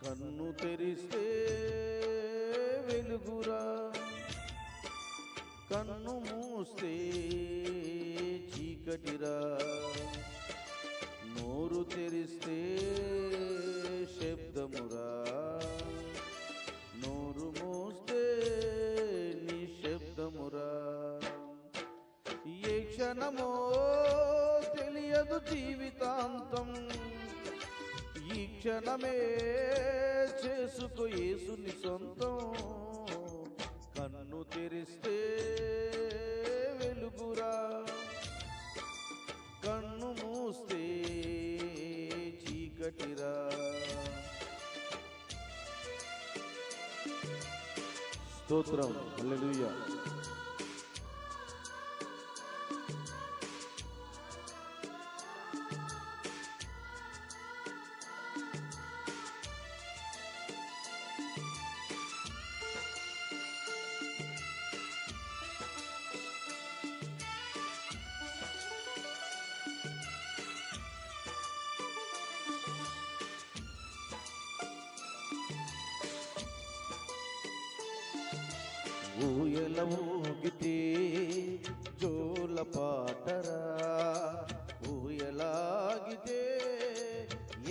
కన్ను తెరిస్తే వెలుగురా, కన్ను మూస్తే చీకటిరా. నోరు తెరిస్తే శబ్దమురా, నోరు మూస్తే నిశ్శబ్దమురా. ఏ క్షణమో తెలియదు జీవితాంతం, ఈ క్షణమే చేసుకో యేసుని సొంతం. కన్ను తెరిస్తే వెలుగురా, కన్ను మూస్తే చీకటిరా. స్తోత్రం, హల్లెలూయా. ఊయల ఊగితే జోల పాటరా, ఊయలాగితే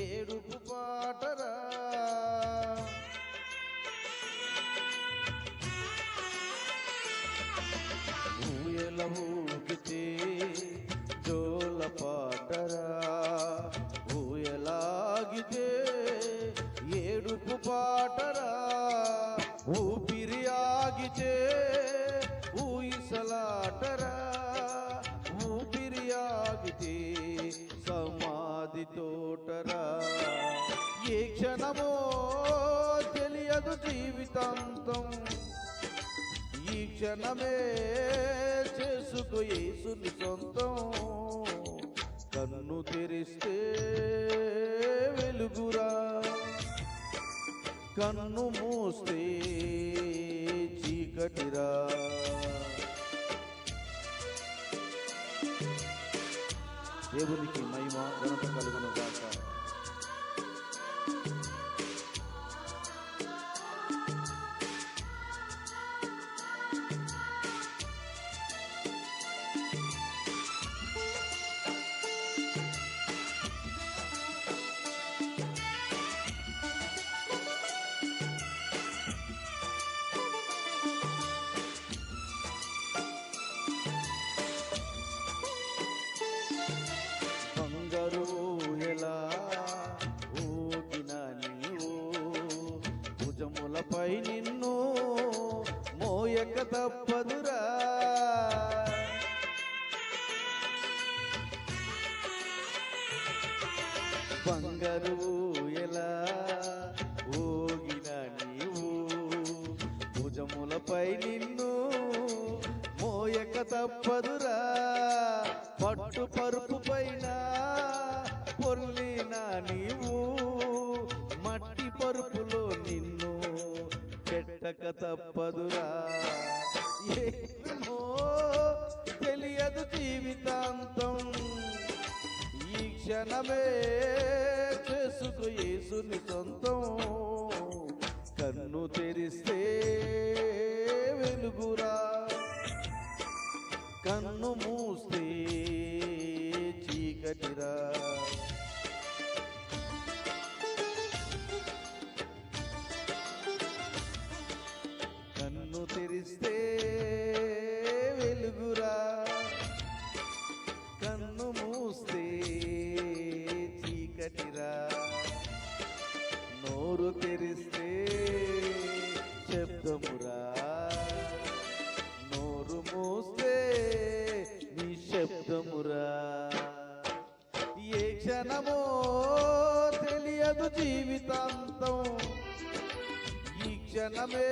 ఏడుపు పాటరా. ఊయల ఊగితే జోల పాటరా, ఊయలాగితే ఏడుపు పాటరా. ఊపిరి ఆగితే ఊయిసలాటరా, ఊపిరి ఆగితే సమాధి తోటరా. ఏ క్షణమో తెలియదు జీవితాంతం, ఈ క్షణమే చేసుకో యేసుని సొంతం. కన్ను తెరిస్తే వెలుగురా, కన్ను మూస్తే చీకటిరా. దేవునికి మహిమ ఘనత కలుగును గాక. బంగారులా ఊగిన నీవు, భుజములపై నిన్ను మోయక తప్పదురా. బంగారు ఎలా ఊగిన నీవు, భుజములపై నిన్ను మోయక తప్పదురా. పట్టు పరుపు పైన పొర్లిన నీవు, మట్టి పరుపులో నిన్ను పెట్టక తప్పదురా. ఏమో తెలియదు జీవితాంతం, ఈ క్షణమే చేసుకో యేసుని సొంతం. కన్ను తెరిస్తే వెలుగురా, కన్ను మూస్తే చీకటిరా. కన్ను తెరిస్తే వెలుగురా, కన్ను మూస్తే చీకటిరా. నోరు తెరిస్తే శబ్దమురా, నోరు మూస్తే నిశ్శబ్దమురా. ఏ క్షణమో తెలియదు జీవితాంతం, ఈ క్షణమే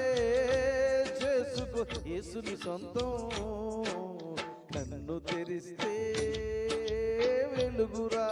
చేసుకో యేసుని సొంతం. కన్ను తెరిస్తే వెలుగురా,